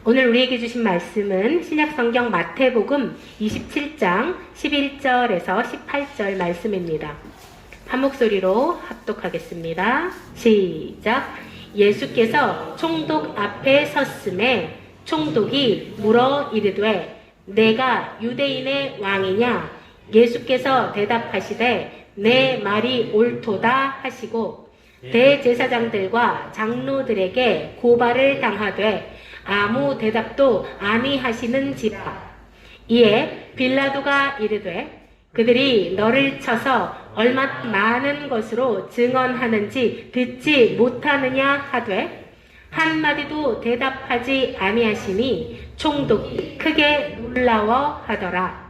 오늘 우리에게 주신 말씀은 신약성경 마태복음 27장 11절에서 18절 말씀입니다. 한 목소리로 합독하겠습니다. 시작. 예수께서 총독 앞에 섰음에 총독이 물어 이르되 내가 유대인의 왕이냐? 예수께서 대답하시되 내 말이 옳도다 하시고 대제사장들과 장로들에게 고발을 당하되 아무 대답도 아니하시는지라. 이에 빌라도가 이르되 그들이 너를 쳐서 얼마 많은 것으로 증언하는지 듣지 못하느냐 하되 한마디도 대답하지 아니하시니 총독이 크게 놀라워하더라.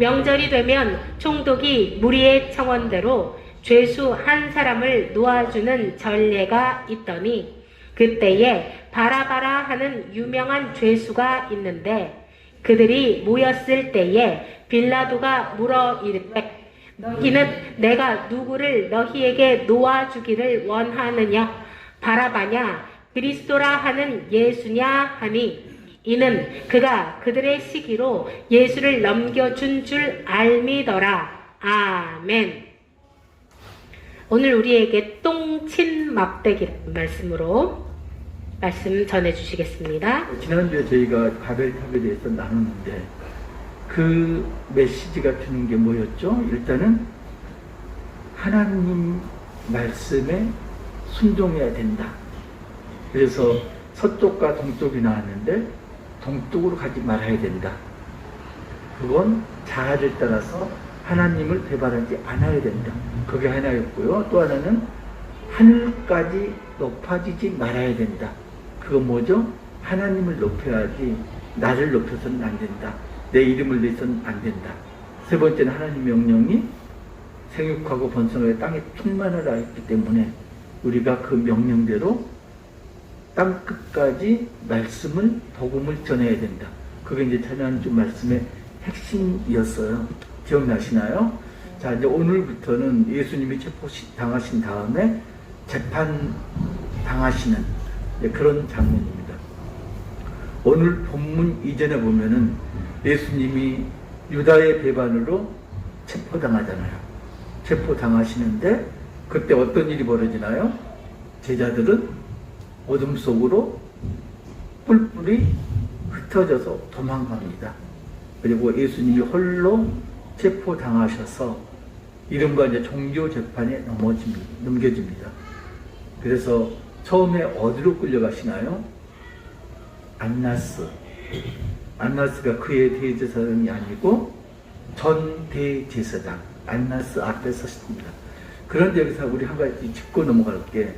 명절이 되면 총독이 무리의 청원대로 죄수 한 사람을 놓아주는 전례가 있더니 그때에 바라바라 하는 유명한 죄수가 있는데 그들이 모였을 때에 빌라도가 물어 이르되 너희는 내가 누구를 너희에게 놓아주기를 원하느냐? 바라바냐? 그리스도라 하는 예수냐? 하니 이는 그가 그들의 시기로 예수를 넘겨준 줄 알미더라. 아멘. 오늘 우리에게 똥친 막대기라는 말씀으로 말씀 전해주시겠습니다. 지난주에 저희가 바벨탑에 대해서 나눴는데 그 메시지가 주는 게 뭐였죠? 일단은 하나님 말씀에 순종해야 된다. 그래서 서쪽과 동쪽이 나왔는데 동쪽으로 가지 말아야 된다. 그건 자아를 따라서 하나님을 배반하지 않아야 된다. 그게 하나였고요. 또 하나는 하늘까지 높아지지 말아야 된다. 그건 뭐죠? 하나님을 높여야지 나를 높여서는 안 된다. 내 이름을 내서는 안 된다. 세 번째는 하나님 명령이 생육하고 번성하여 땅에 충만하라 했기 때문에 우리가 그 명령대로 땅 끝까지 말씀을, 복음을 전해야 된다. 그게 이제 지난주 말씀의 핵심이었어요. 기억나시나요? 자, 이제 오늘부터는 예수님이 체포당하신 다음에 재판 당하시는 그런 장면입니다. 오늘 본문 이전에 보면은 예수님이 유다의 배반으로 체포당하잖아요. 체포당하시는데 그때 어떤 일이 벌어지나요? 제자들은 어둠 속으로 뿔뿔이 흩어져서 도망갑니다. 그리고 예수님이 홀로 체포당하셔서 이른바 이제 종교재판에 넘겨집니다. 그래서 처음에 어디로 끌려가시나요? 안나스가 그의 대제사장이 아니고 전 대제사장 안나스 앞에 섰습니다. 그런데 여기서 우리 한 가지 짚고 넘어갈게.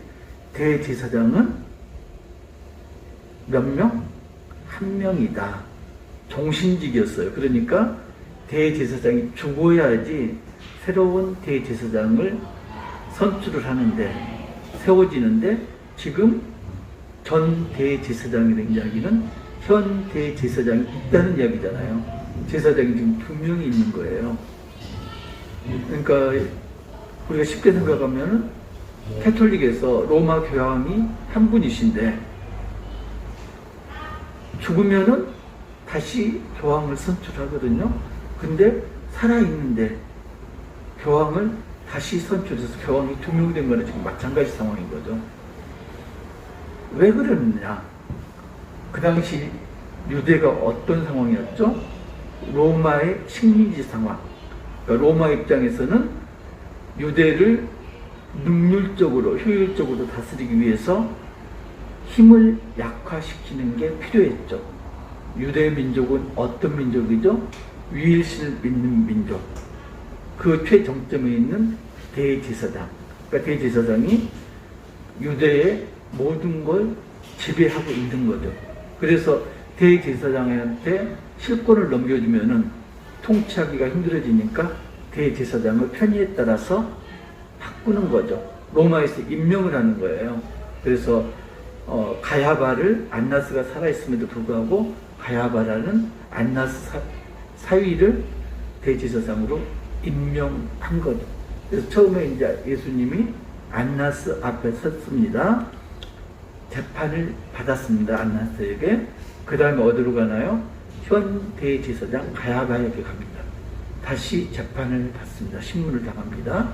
대제사장은 몇 명? 한 명이다. 종신직이었어요. 그러니까 대제사장이 죽어야지 새로운 대제사장을 선출을 하는데 세워지는데 지금 전 대제사장이라는 이야기는 현 대제사장이 있다는 이야기잖아요. 제사장이 지금 2명이 있는 거예요. 그러니까 우리가 쉽게 생각하면 캐톨릭에서 로마 교황이 한 분이신데 죽으면은 다시 교황을 선출하거든요. 근데 살아있는데 교황을 다시 선출해서 교황이 2명 된 거는 지금 마찬가지 상황인 거죠. 왜 그러느냐? 그 당시 유대가 어떤 상황이었죠? 로마의 식민지 상황. 그러니까 로마 입장에서는 유대를 능률적으로, 효율적으로 다스리기 위해서 힘을 약화시키는 게 필요했죠. 유대 민족은 어떤 민족이죠? 위일신을 믿는 민족. 그 최정점에 있는 대제사장. 그러니까 대제사장이 유대의 모든 걸 지배하고 있는 거죠. 그래서 대제사장한테 실권을 넘겨주면은 통치하기가 힘들어지니까 대제사장을 편의에 따라서 바꾸는 거죠. 로마에서 임명을 하는 거예요. 그래서 가야바를 안나스가 살아있음에도 불구하고 가야바라는 안나스 사위를 대제사장으로 임명한 거죠. 그래서 처음에 이제 예수님이 안나스 앞에 섰습니다. 재판을 받았습니다. 안나스에게. 그 다음에 어디로 가나요? 현 대제사장 가야바에게 갑니다. 다시 재판을 받습니다. 신문을 당합니다.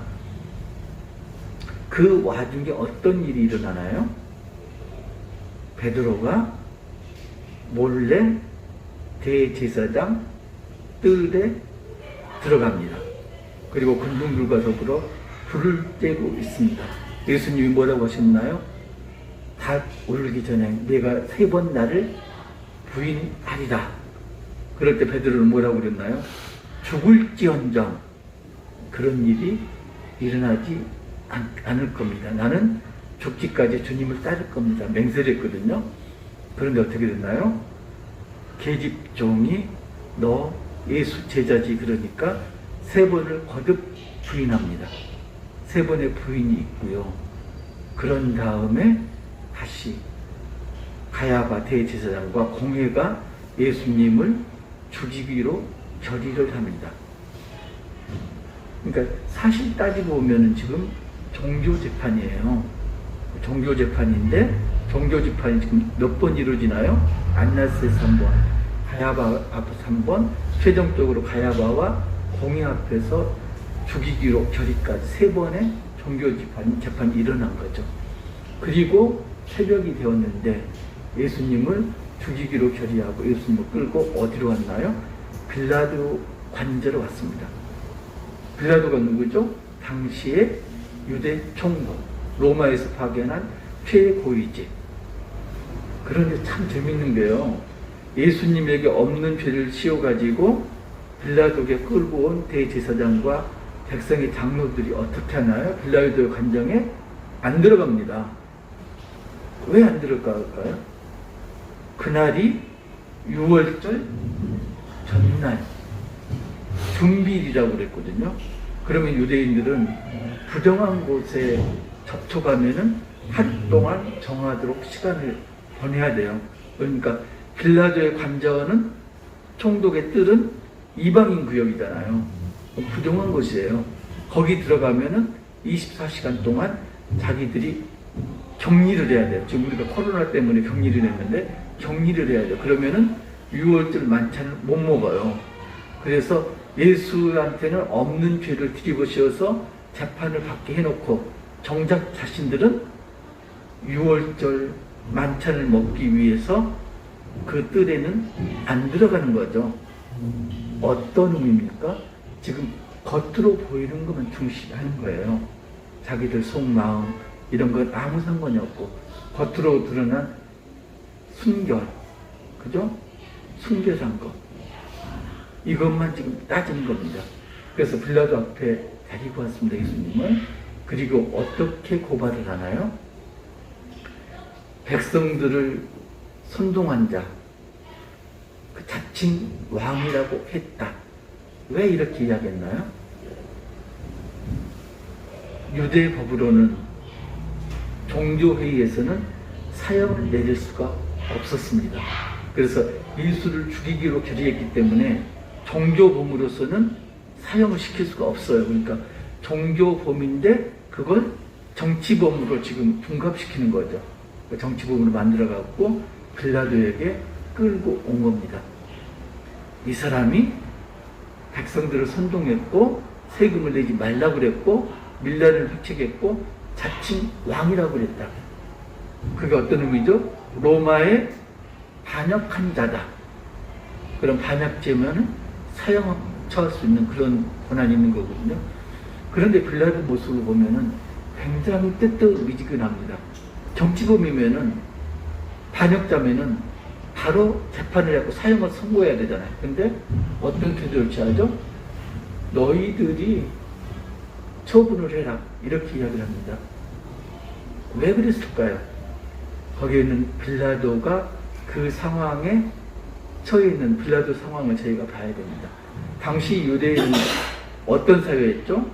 그 와중에 어떤 일이 일어나나요? 베드로가 몰래 대제사장 뜰에 들어갑니다. 그리고 군중들과 더불어 불을 떼고 있습니다. 예수님이 뭐라고 하셨나요? 다 오르기 전에 내가 3번 나를 부인하리라. 그럴 때 베드로는 뭐라고 그랬나요? 죽을지언정 그런 일이 일어나지 않을 겁니다. 나는 죽기까지 주님을 따를 겁니다. 맹세를 했거든요. 그런데 어떻게 됐나요? 계집종이 너 예수 제자지 그러니까 3번을 거듭 부인합니다. 3번의 부인이 있고요. 그런 다음에 다시 가야바 대제사장과 공회가 예수님을 죽이기로 결의를 합니다. 그러니까 사실 따지고 보면 지금 종교재판이에요. 종교재판인데 종교재판이 지금 몇 번 이루어지나요? 안나스에서 3번, 가야바 앞에서 3번, 최종적으로 가야바와 공회 앞에서 죽이기로 결의까지 3번의 종교재판이 일어난 거죠. 그리고 새벽이 되었는데 예수님을 죽이기로 결의하고 예수님을 끌고 어디로 왔나요? 빌라도 관저로 왔습니다. 빌라도가 누구죠? 당시에 유대 총독, 로마에서 파견한 최고위직. 그런데 참 재밌는 게요. 예수님에게 없는 죄를 씌워가지고 빌라도에게 끌고 온 대제사장과 백성의 장로들이 어떻게 하나요? 빌라도의 관정에 안 들어갑니다. 왜 안 들어갈까요? 그날이 6월절 전날 중비일이라고 그랬거든요. 그러면 유대인들은 부정한 곳에 접촉하면은 하루 동안 정하도록 시간을 보내야 돼요. 그러니까 빌라도의 관저는 총독의 뜰은 이방인 구역이잖아요. 부정한 곳이에요. 거기 들어가면은 24시간 동안 자기들이 격리를 해야 돼요. 지금 우리가 코로나 때문에 격리를 했는데 격리를 해야 돼요. 그러면은 6월절 만찬을 못 먹어요. 그래서 예수한테는 없는 죄를 뒤집어씌워서 재판을 받게 해놓고 정작 자신들은 6월절 만찬을 먹기 위해서 그 뜰에는 안 들어가는 거죠. 어떤 의미입니까? 지금 겉으로 보이는 것만 중시하는 거예요. 자기들 속마음 이런 건 아무 상관이 없고 겉으로 드러난 순결, 그죠? 순결한 것 이것만 지금 따지는 겁니다. 그래서 빌라도 앞에 데리고 왔습니다. 예수님을. 그리고 어떻게 고발을 하나요? 백성들을 선동한 자, 그 자칭 왕이라고 했다. 왜 이렇게 이야기했나요? 유대 법으로는 종교회의에서는 사형을 내릴 수가 없었습니다. 그래서 예수를 죽이기로 결의했기 때문에 종교범으로서는 사형을 시킬 수가 없어요. 그러니까 종교범인데 그걸 정치범으로 지금 둔갑시키는 거죠. 정치범으로 만들어갖고 빌라도에게 끌고 온 겁니다. 이 사람이 백성들을 선동했고 세금을 내지 말라고 그랬고 밀란을 획책했고 자칭 왕이라고 그랬다. 그게 어떤 의미죠? 로마에 반역한 자다. 그런 반역죄면은 사형 처할 수 있는 그런 권한이 있는 거거든요. 그런데 빌라도 모습을 보면은 굉장히 뜨뜻미지근합니다. 정치범이면은 반역자면은 바로 재판을 하고 사형을 선고해야 되잖아요. 근데 어떤 태도를 취하죠? 너희들이 처분을 해라. 이렇게 이야기를 합니다. 왜 그랬을까요? 거기에는 빌라도가 그 상황에 처해 있는 빌라도 상황을 저희가 봐야 됩니다. 당시 유대인은 어떤 사회였죠?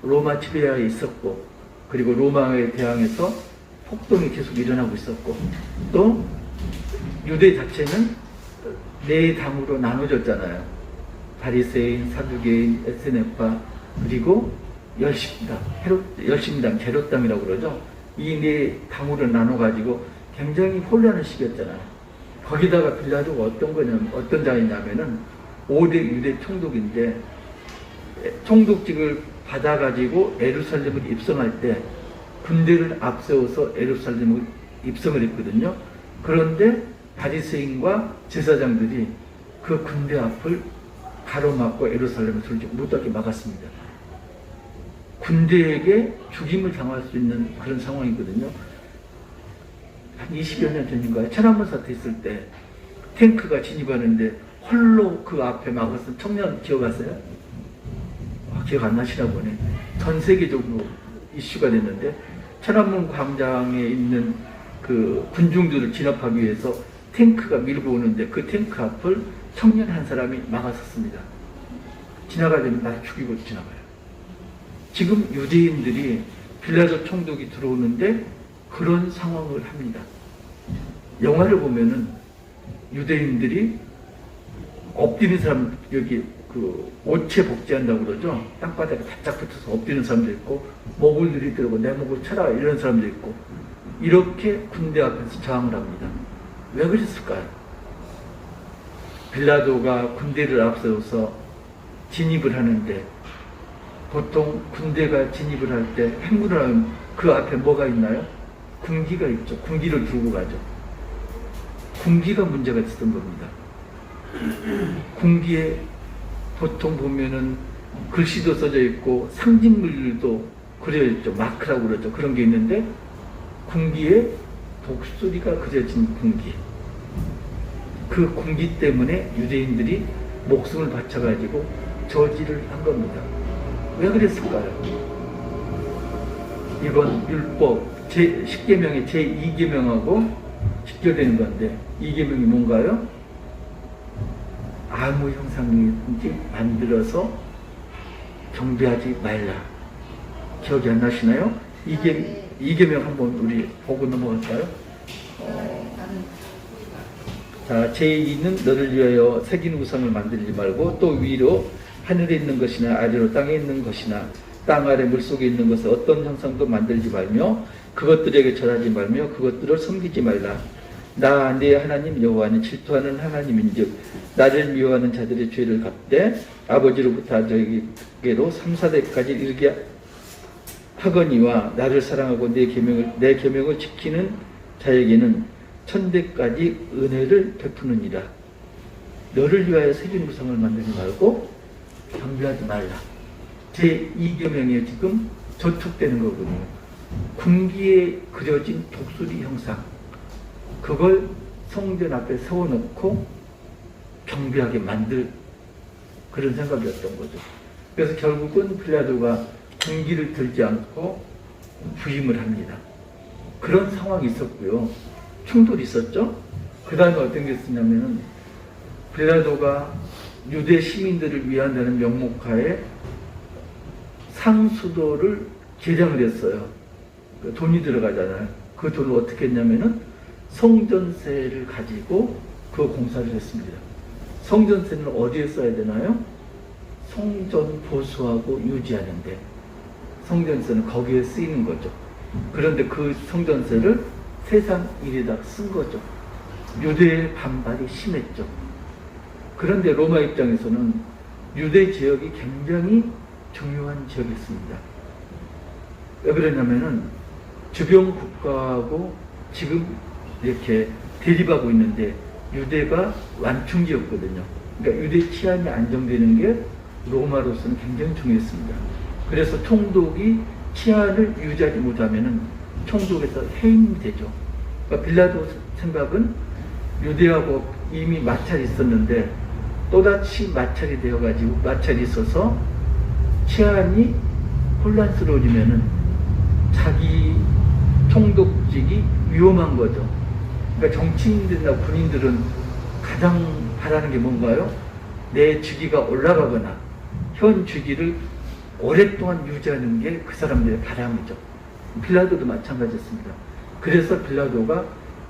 로마 지배하에 있었고, 그리고 로마에 대항해서 폭동이 계속 일어나고 있었고, 또 유대 자체는 네 당으로 나눠졌잖아요. 바리새인, 사두개인, 에스네파, 그리고 열심당, 게롯당이라고 그러죠. 이 네 당으로 나눠가지고 굉장히 혼란을 시켰잖아요. 거기다가 빌라도가 어떤 자였냐면은 5대 유대 총독인데, 총독직을 받아가지고 에루살렘을 입성할 때 군대를 앞세워서 에루살렘을 입성을 했거든요. 그런데 바리새인과 제사장들이 그 군대 앞을 가로막고 에루살렘을 들지 못하게 막았습니다. 군대에게 죽임을 당할 수 있는 그런 상황이거든요. 한 20여 년 전인가요? 천안문 사태 있을 때 탱크가 진입하는데 홀로 그 앞에 막았던 청년 기억하세요? 기억 안 나시나 보네. 전 세계적으로 이슈가 됐는데, 천안문 광장에 있는 그 군중들을 진압하기 위해서 탱크가 밀고 오는데 그 탱크 앞을 청년 한 사람이 막았었습니다. 지나가려면 나를 죽이고 지나가요. 지금 유대인들이 빌라도 총독이 들어오는데 그런 상황을 합니다. 영화를 보면은 유대인들이 엎드린 사람, 여기 그 오체 복제한다고 그러죠. 땅바닥에 바짝 붙어서 엎드리는 사람도 있고, 목을 들이대고 내 목을 쳐라 이런 사람도 있고, 이렇게 군대 앞에서 저항을 합니다. 왜 그랬을까요? 빌라도가 군대를 앞세워서 진입을 하는데, 보통 군대가 진입을 할 때 행군을 하면 그 앞에 뭐가 있나요? 군기가 있죠. 군기를 들고 가죠. 군기가 문제가 있었던 겁니다. 군기에 보통 보면은 글씨도 써져 있고 상징물도 그려져 있죠. 마크라고 그러죠. 그런 게 있는데, 군기에 독수리가 그려진 군기. 그 군기 때문에 유대인들이 목숨을 바쳐가지고 저지를 한 겁니다. 왜 그랬을까요? 이건 율법 제10계명의 제2계명하고 직결되는 건데, 2계명이 뭔가요? 아무 형상이든지 만들어서 경배하지 말라. 기억이 안 나시나요? 2계명 한번 우리 보고 넘어갈까요? 자, 제2는 너를 위하여 새긴 우상을 만들지 말고, 또 위로 하늘에 있는 것이나 아래로 땅에 있는 것이나 땅 아래 물속에 있는 것을 어떤 형상도 만들지 말며 그것들에게 절하지 말며 그것들을 섬기지 말라. 나 네 하나님 여호와는 질투하는 하나님인즉 나를 미워하는 자들의 죄를 갚되 아버지로부터 아들에게로 3, 4대까지 이르게 하거니와 나를 사랑하고 내 계명을 지키는 자에게는 천대까지 은혜를 베푸느니라. 너를 위하여 새긴 우상을 만들지 말고 경배하지 말라. 제2계명에 지금 저촉되는 거거든요. 군기에 그려진 독수리 형상, 그걸 성전 앞에 세워놓고 경배하게 만들 그런 생각이었던 거죠. 그래서 결국은 빌라도가 군기를 들지 않고 부임을 합니다. 그런 상황이 있었고요. 충돌이 있었죠. 그 다음에 어떤 게 있었냐면은, 빌라도가 유대 시민들을 위한다는 명목하에 상수도를 개량을 했어요. 돈이 들어가잖아요. 그 돈을 어떻게 했냐면은 성전세를 가지고 그 공사를 했습니다. 성전세는 어디에 써야 되나요? 성전 보수하고 유지하는데 성전세는 거기에 쓰이는 거죠. 그런데 그 성전세를 세상 일에다 쓴 거죠. 유대의 반발이 심했죠. 그런데 로마 입장에서는 유대 지역이 굉장히 중요한 지역이었습니다. 왜 그러냐면은 주변 국가하고 지금 이렇게 대립하고 있는데 유대가 완충지였거든요. 그러니까 유대 치안이 안정되는 게 로마로서는 굉장히 중요했습니다. 그래서 총독이 치안을 유지하지 못하면은 총독에서 해임이 되죠. 그러니까 빌라도 생각은 유대하고 이미 마찰이 있었는데 또다시 마찰이 되어가지고 마찰이 있어서 치안이 혼란스러워지면은 자기 총독직이 위험한 거죠. 그러니까 정치인들이나 군인들은 가장 바라는 게 뭔가요? 내 직위가 올라가거나 현 직위를 오랫동안 유지하는 게 그 사람들의 바람이죠. 빌라도도 마찬가지였습니다. 그래서 빌라도가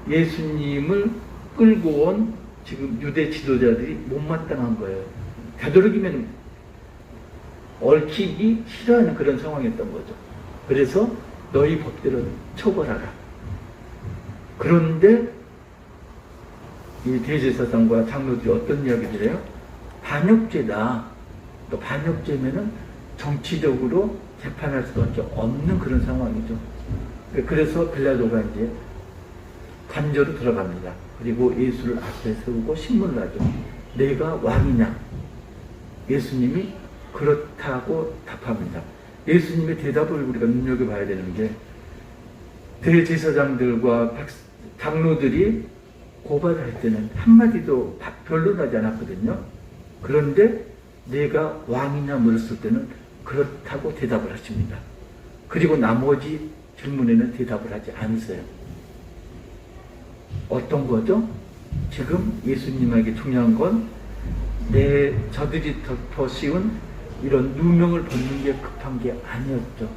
예수님을 끌고 온 지금 유대 지도자들이 못마땅한 거예요. 되도록이면 얽히기 싫어하는 그런 상황이었던 거죠. 그래서 너희 법대로 처벌하라. 그런데 이 대제사장과 장로들이 어떤 이야기를 해요? 반역죄다. 또 반역죄면은 정치적으로 재판할 수밖에 없는 그런 상황이죠. 그래서 빌라도가 이제 관저로 들어갑니다. 그리고 예수를 앞에 세우고 신문을 하죠. 내가 왕이냐? 예수님이 그렇다고 답합니다. 예수님의 대답을 우리가 눈여겨봐야 되는 게 대제사장들과 장로들이 고발을 할 때는 한마디도 변론하지 않았거든요. 그런데 내가 왕이냐 물었을 때는 그렇다고 대답을 하십니다. 그리고 나머지 질문에는 대답을 하지 않으세요. 어떤 거죠? 지금 예수님에게 중요한 건 저들이 덮어 씌운 이런 누명을 벗는 게 급한 게 아니었죠.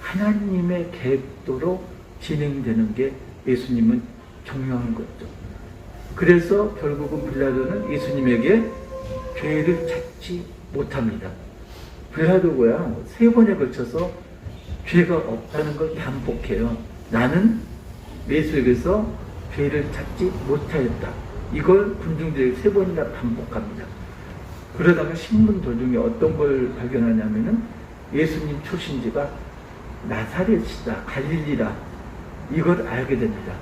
하나님의 계획대로 진행되는 게 예수님은 중요한 거죠. 그래서 결국은 빌라도는 예수님에게 죄를 찾지 못합니다. 빌라도가 3번에 걸쳐서 죄가 없다는 걸 반복해요. 나는 예수에게서 죄를 찾지 못하였다. 이걸 군중들에게 3번이나 반복합니다. 그러다가 신문 도중에 어떤 걸 발견하냐면은 예수님 출신지가 나사렛이다, 갈릴리라, 이걸 알게 됩니다.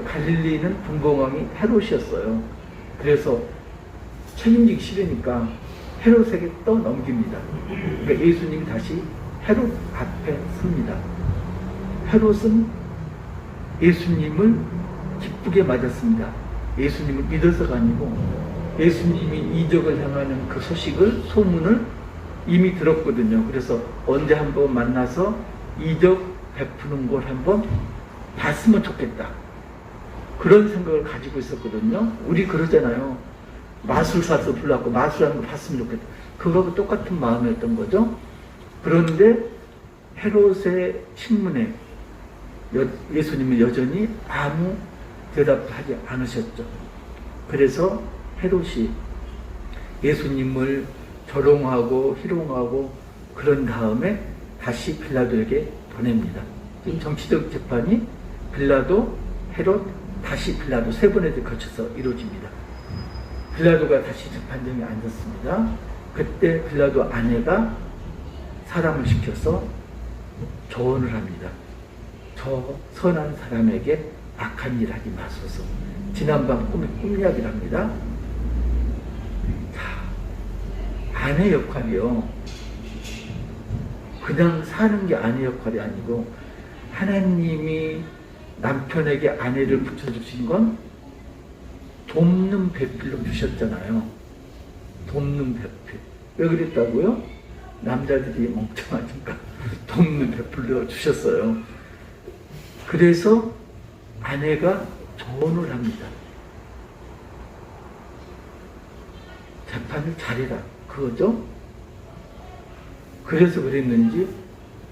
갈릴리는 분봉왕이 헤롯이었어요. 그래서 책임지기 싫으니까 헤롯에게 떠넘깁니다. 그러니까 예수님이 다시 헤롯 앞에 섭니다. 헤롯은 예수님을 기쁘게 맞았습니다. 예수님을 믿어서가 아니고 예수님이 이적을 향하는 그 소문을 이미 들었거든요. 그래서 언제 한번 만나서 이적 베푸는 걸 한번 봤으면 좋겠다. 그런 생각을 가지고 있었거든요. 우리 그러잖아요. 마술사서 불렀고 마술하는 거 봤으면 좋겠다. 그거하고 똑같은 마음이었던 거죠. 그런데 헤롯의 신문에 예수님은 여전히 아무 대답하지 않으셨죠. 그래서 헤롯이 예수님을 조롱하고 희롱하고 그런 다음에 다시 빌라도에게 보냅니다. 지금 정치적 재판이 빌라도, 헤롯, 다시 빌라도 3번에 걸쳐서 이루어집니다. 빌라도가 다시 재판정에 앉았습니다. 그때 빌라도 아내가 사람을 시켜서 조언을 합니다. 저 선한 사람에게 악한 일 하지 마소서. 지난밤 꿈에 꿈이야기를 합니다. 자, 아내 역할이요. 그냥 사는 게 아내 역할이 아니고 하나님이 남편에게 아내를 붙여주신 건 돕는 배필로 주셨잖아요. 돕는 배필. 왜 그랬다고요? 남자들이 멍청하니까 돕는 배필로 주셨어요. 그래서 아내가 조언을 합니다. 재판을 잘해라. 그거죠? 그래서 그랬는지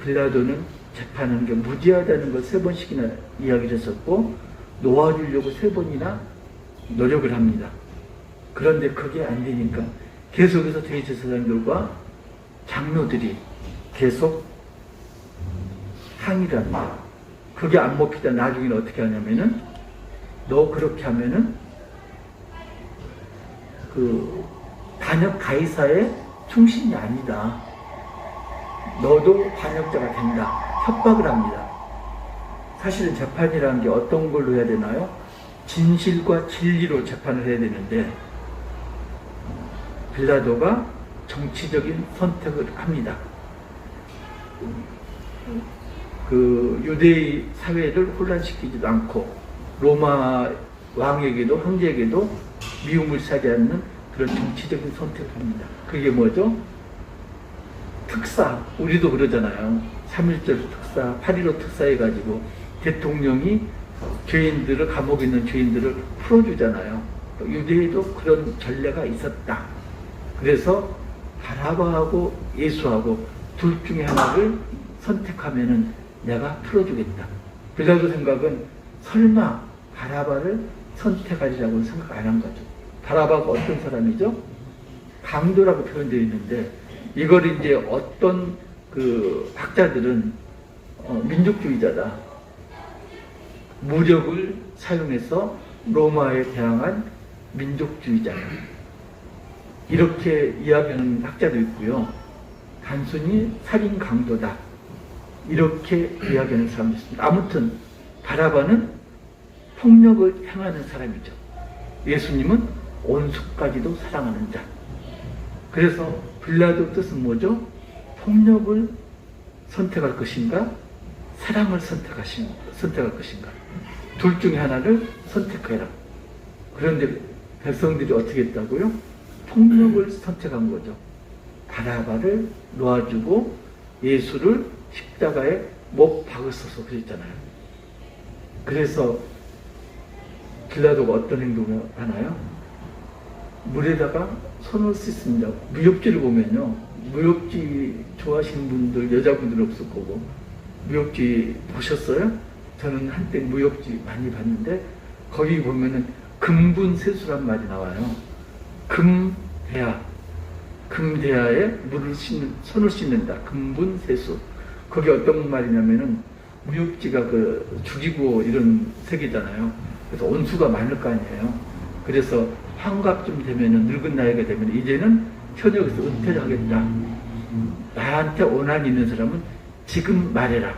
빌라도는 재판하는 게 무지하다는 걸 3번씩이나 이야기를 했었고 놓아주려고 3번이나 노력을 합니다. 그런데 그게 안 되니까 계속해서 대제사장들과 장로들이 계속 항의를 합니다. 그게 안 먹히다 나중에는 어떻게 하냐면은 너 그렇게 하면은 그 반역 가이사의 충신이 아니다. 너도 반역자가 된다. 협박을 합니다. 사실은 재판이라는 게 어떤 걸로 해야 되나요? 진실과 진리로 재판을 해야 되는데 빌라도가 정치적인 선택을 합니다. 그 유대의 사회를 혼란시키지도 않고 로마 왕에게도 황제에게도 미움을 사지 않는 그런 정치적인 선택을 합니다. 그게 뭐죠? 특사, 우리도 그러잖아요. 3.1절 특사, 8.15 특사 해가지고 대통령이 죄인들을, 감옥에 있는 죄인들을 풀어주잖아요. 유대에도 그런 전례가 있었다. 그래서 바라바하고 예수하고 둘 중에 하나를 선택하면은 내가 풀어주겠다. 빌라도 생각은 설마 바라바를 선택하리라고는 생각 안 한 거죠. 바라바가 어떤 사람이죠? 강도라고 표현되어 있는데 이걸 이제 어떤 그 학자들은 민족주의자다. 무력을 사용해서 로마에 대항한 민족주의자예요. 이렇게 이야기하는 학자도 있고요. 단순히 살인 강도다. 이렇게 이야기하는 사람도 있습니다. 아무튼 바라바는 폭력을 행하는 사람이죠. 예수님은 온수까지도 사랑하는 자. 그래서 빌라도 뜻은 뭐죠? 폭력을 선택할 것인가? 사랑을 선택할 것인가? 둘 중에 하나를 선택해라. 그런데 백성들이 어떻게 했다고요? 폭력을 선택한 거죠. 바라바를 놓아주고 예수를 십자가에 못 박으소서 그랬잖아요. 그래서 빌라도가 어떤 행동을 하나요? 물에다가 손을 씻습니다. 무협지를 보면요. 무협지 좋아하시는 분들, 여자분들 없을 거고. 무협지 보셨어요? 저는 한때 무협지 많이 봤는데 거기 보면은 금분세수란 말이 나와요. 금대야에 손을 씻는다. 금분세수. 그게 어떤 말이냐면은 무협지가 그 죽이고 이런 색이잖아요. 그래서 온수가 많을 거 아니에요. 그래서 환갑쯤 되면은 늙은 나이가 되면 이제는 현역에서 은퇴를 하겠다. 나한테 원한이 있는 사람은 지금 말해라.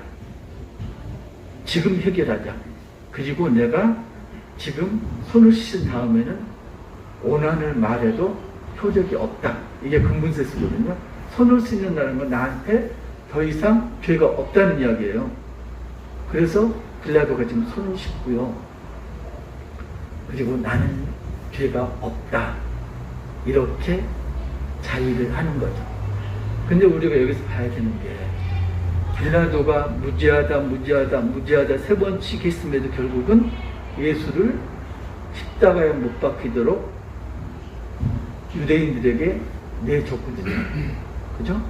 지금 해결하자. 그리고 내가 지금 손을 씻은 다음에는 원한을 말해도 효력이 없다. 이게 근본세수거든요. 손을 씻는다는 건 나한테 더 이상 죄가 없다는 이야기예요. 그래서 빌라도가 지금 손을 씻고요. 그리고 나는 죄가 없다. 이렇게 자위를 하는 거죠. 근데 우리가 여기서 봐야 되는 게 빌라도가 무지하다 세 번씩 했음에도 결국은 예수를 십자가에 못 박히도록 유대인들에게 내줬거든요. 그죠?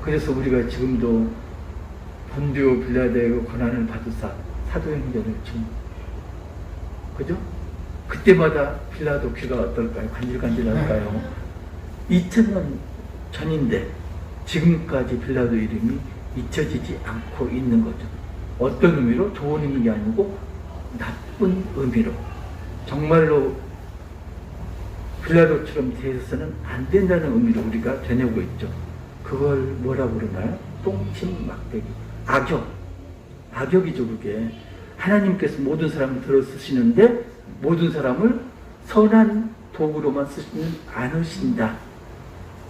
그래서 우리가 지금도 본디오 빌라도의 권한을 받으사 사도행전을 지금 그죠? 그때마다 빌라도 귀가 어떨까요? 간질간질할까요? 2000년 전인데 지금까지 빌라도 이름이 잊혀지지 않고 있는 거죠. 어떤 의미로? 좋은 의미가 아니고 나쁜 의미로. 정말로 빌라도처럼 대해서는 안 된다는 의미로 우리가 되뇌고 있죠. 그걸 뭐라고 그러나요? 똥침 막대기. 악역이죠 그게. 하나님께서 모든 사람을 들어 쓰시는데 모든 사람을 선한 도구로만 쓰시는 않으신다.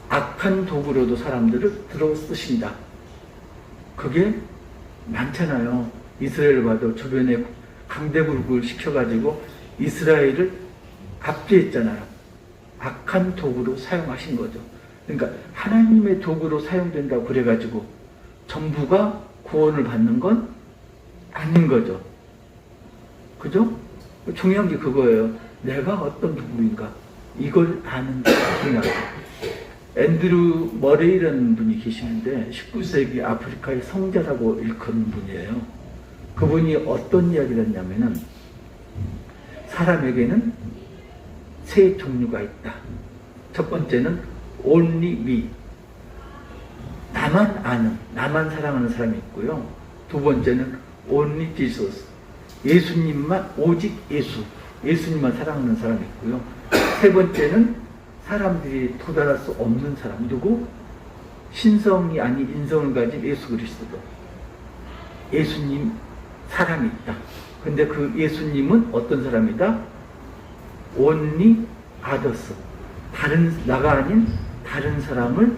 악한 도구로도 사람들을 들어 쓰신다. 그게 많잖아요. 이스라엘 봐도 주변에 강대국을 시켜가지고 이스라엘을 압제했잖아요. 악한 도구로 사용하신 거죠. 그러니까 하나님의 도구로 사용된다고 그래가지고 전부가 구원을 받는 건 아닌 거죠. 그죠? 중요한 게 그거예요. 내가 어떤 도구인가 이걸 아는 게 중요하죠. 앤드루 머레이라는 분이 계시는데 19세기 아프리카의 성자라고 일컫는 분이에요. 그분이 어떤 이야기를 했냐면은 사람에게는 세 종류가 있다. 첫 번째는 only me. 나만 아는, 나만 사랑하는 사람이 있고요. 두 번째는 only Jesus. 예수님만, 오직 예수. 예수님만 사랑하는 사람이 있고요. 세 번째는 사람들이 도달할 수 없는 사람. 누구? 신성이 아닌 인성을 가진 예수 그리스도. 예수님 사람이 있다. 근데 그 예수님은 어떤 사람이다? only others. 나가 아닌 다른 사람을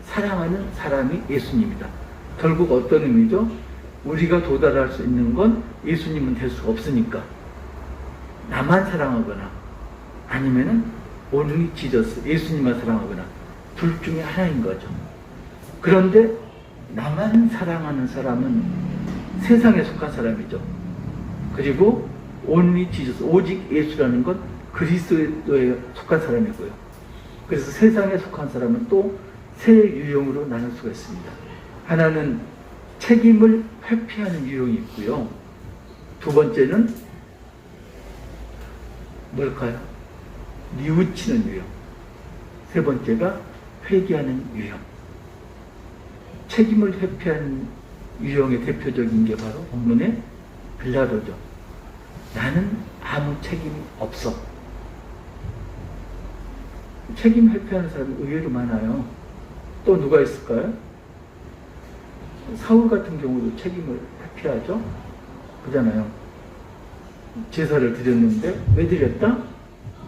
사랑하는 사람이 예수님이다. 결국 어떤 의미죠? 우리가 도달할 수 있는 건 예수님은 될 수 없으니까 나만 사랑하거나 아니면은 only Jesus, 예수님만 사랑하거나 둘 중에 하나인 거죠. 그런데 나만 사랑하는 사람은 세상에 속한 사람이죠. 그리고 only Jesus, 오직 예수라는 건 그리스도에 속한 사람이고요. 그래서 세상에 속한 사람은 또 세 유형으로 나눌 수가 있습니다. 하나는 책임을 회피하는 유형이 있고요. 두 번째는 뭘까요? 뉘우치는 유형. 세 번째가 회개하는 유형. 책임을 회피하는 유형의 대표적인 게 바로 본문의 빌라도죠. 나는 아무 책임이 없어. 책임 회피하는 사람이 의외로 많아요. 또 누가 있을까요? 사울 같은 경우도 책임을 회피하죠. 그잖아요. 제사를 드렸는데 왜 드렸다?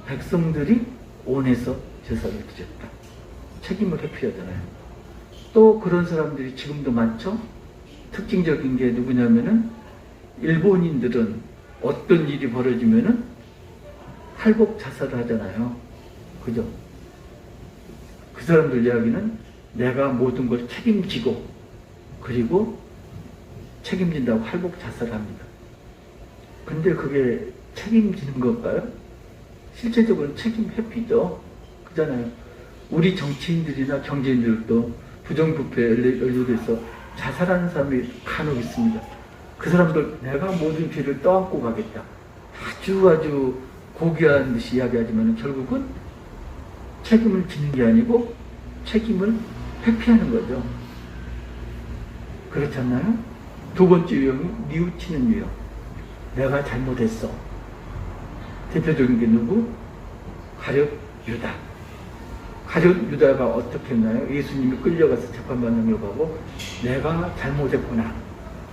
백성들이 원해서 제사를 드렸다. 책임을 회피하잖아요. 또 그런 사람들이 지금도 많죠. 특징적인 게 누구냐면은 일본인들은 어떤 일이 벌어지면은 탈북 자살을 하잖아요. 그죠? 그 사람들 이야기는 내가 모든 걸 책임지고 그리고 책임진다고 할복 자살을 합니다. 근데 그게 책임지는 걸까요? 실제적으로는 책임 회피죠. 그잖아요. 우리 정치인들이나 경제인들도 부정부패에 연루돼서 자살하는 사람이 간혹 있습니다. 그 사람들 내가 모든 죄를 떠안고 가겠다. 아주 고귀한 듯이 이야기하지만 결국은 책임을 지는 게 아니고 책임을 회피하는 거죠. 그렇지 않나요? 두 번째 유형이 뉘우치는 유형. 내가 잘못했어. 대표적인 게 누구? 가룟 유다. 가룟 유다가 어떻게 했나요? 예수님이 끌려가서 재판받으려고 하고 내가 잘못했구나.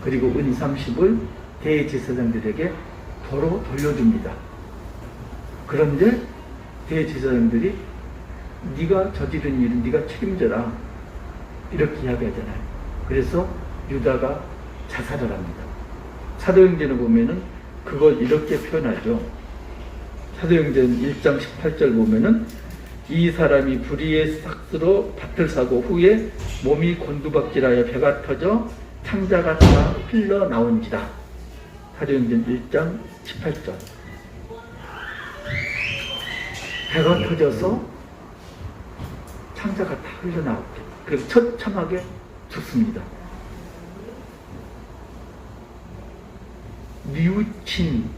그리고 은 30을 대제사장들에게 도로 돌려줍니다. 그런데 대제사장들이 네가 저지른 일은 네가 책임져라. 이렇게 이야기하잖아요. 그래서 유다가 자살을 합니다. 사도행전을 보면은 그걸 이렇게 표현하죠. 사도행전 1장 18절 보면은 이 사람이 불의의 삭스로 밭을 사고 후에 몸이 곤두박질하여 배가 터져 창자가 다 흘러나온지라. 사도행전 1장 18절. 배가 터져서 창자가 다 흘러나오게. 그래서 처참하게 죽습니다. 뉘우친,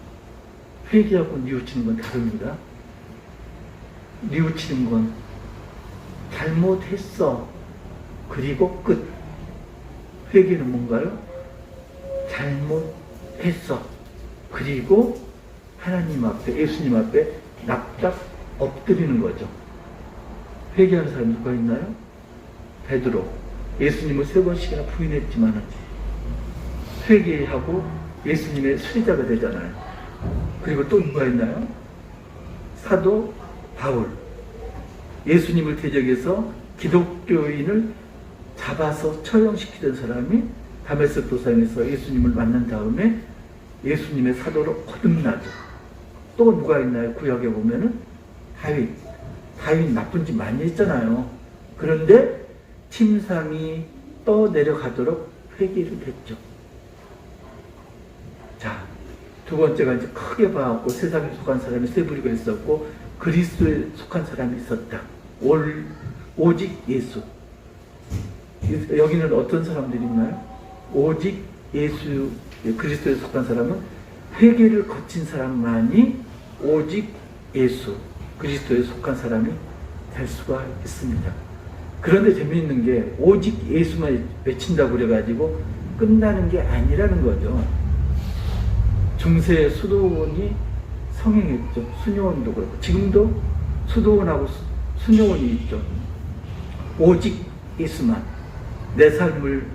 회개하고 뉘우치는 건 다릅니다. 뉘우치는 건 잘못했어. 그리고 끝. 회개는 뭔가요? 잘못했어. 그리고 하나님 앞에, 예수님 앞에 납작 엎드리는 거죠. 회개하는 사람이 누가 있나요? 베드로. 예수님을 3번씩이나 부인했지만 회개하고 예수님의 수혜자가 되잖아요. 그리고 또 누가 있나요? 사도 바울. 예수님을 대적해서 기독교인을 잡아서 처형시키던 사람이 다메섹 도상에서 예수님을 만난 다음에 예수님의 사도로 거듭나죠. 또 누가 있나요? 구약에 보면은 다윗. 다윗 나쁜 짓 많이 했잖아요. 그런데 침상이 떠내려가도록 회개를 했죠. 자, 두 번째가 이제 크게 봐갖고 세상에 속한 사람이 세 부류가 있었고 그리스도에 속한 사람이 있었다. 오직 예수. 여기는 어떤 사람들이 있나요? 오직 예수, 그리스도에 속한 사람은 회개를 거친 사람만이 오직 예수, 그리스도에 속한 사람이 될 수가 있습니다. 그런데 재미있는 게 오직 예수만 외친다고 그래가지고 끝나는 게 아니라는 거죠. 중세 수도원이 성행했죠. 수녀원도 그렇고 지금도 수도원하고 수녀원이 있죠. 오직 예수만, 내 삶을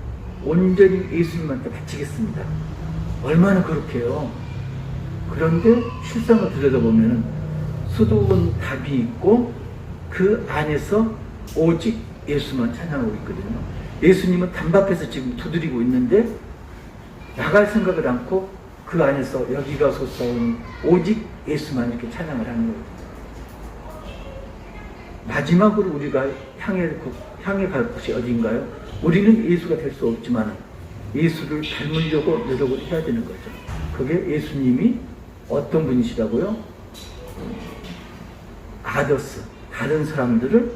온전히 예수님한테 바치겠습니다. 얼마나 그렇게요. 그런데 실상을 들여다보면 수도원 답이 있고 그 안에서 오직 예수만 찬양하고 있거든요. 예수님은 단박에서 지금 두드리고 있는데 나갈 생각을 않고 그 안에서 여기가 솟아오니 오직 예수만 이렇게 찬양을 하는 거예요. 마지막으로 우리가 향해 갈 곳이 어딘가요? 우리는 예수가 될 수 없지만 예수를 닮으려고 노력을 해야 되는 거죠. 그게 예수님이 어떤 분이시라고요? 아더스, 다른 사람들을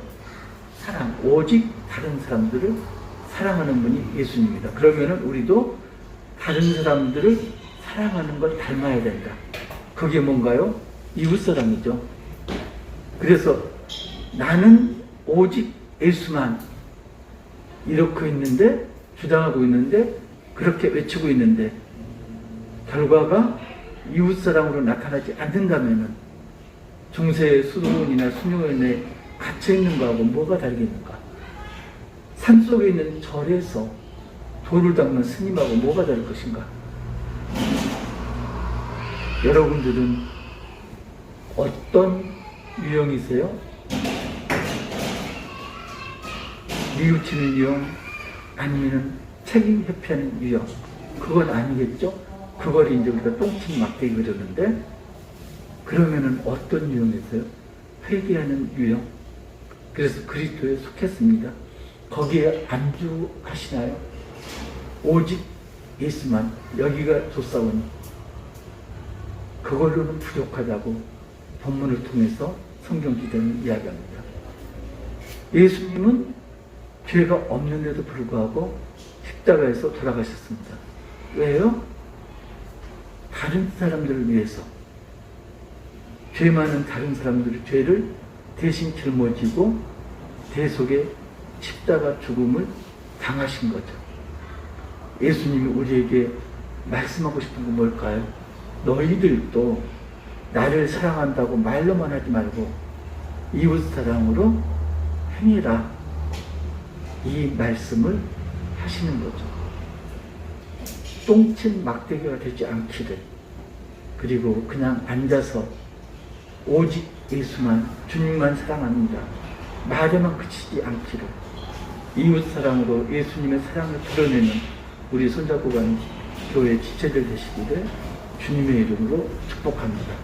사랑, 오직 다른 사람들을 사랑하는 분이 예수님입니다. 그러면은 우리도 다른 사람들을 사랑하는 걸 닮아야 된다. 그게 뭔가요? 이웃사랑이죠. 그래서 나는 오직 예수만 이렇게 있는데, 주장하고 있는데, 그렇게 외치고 있는데, 결과가 이웃사랑으로 나타나지 않는다면은 중세 수도원이나 수녀원에 갇혀있는 거하고 뭐가 다르겠는가? 산속에 있는 절에서 돌을 닦는 스님하고 뭐가 다를 것인가? 여러분들은 어떤 유형이세요? 뉘우치는 유형 아니면 책임 회피하는 유형? 그건 아니겠죠? 그걸 이제 우리가 똥침 막대기 그러는데, 그러면은 어떤 유형이세요? 회개하는 유형. 그래서 그리스도에 속했습니다. 거기에 안주하시나요? 오직 예수만, 여기가 좋사오니 그걸로는 부족하다고 본문을 통해서 성경 기자는 이야기합니다. 예수님은 죄가 없는데도 불구하고 십자가에서 돌아가셨습니다. 왜요? 다른 사람들을 위해서, 죄 많은 다른 사람들의 죄를 대신 짊어지고 대속의 십자가 죽음을 당하신 거죠. 예수님이 우리에게 말씀하고 싶은 건 뭘까요? 너희들도 나를 사랑한다고 말로만 하지 말고 이웃사랑으로 행해라. 이 말씀을 하시는 거죠. 똥친 막대기가 되지 않기를, 그리고 그냥 앉아서 오직 예수만, 주님만 사랑합니다, 말에만 그치지 않기를, 이웃사랑으로 예수님의 사랑을 드러내는 우리 손잡고 가는 교회 지체들 되시기를 주님의 이름으로 축복합니다.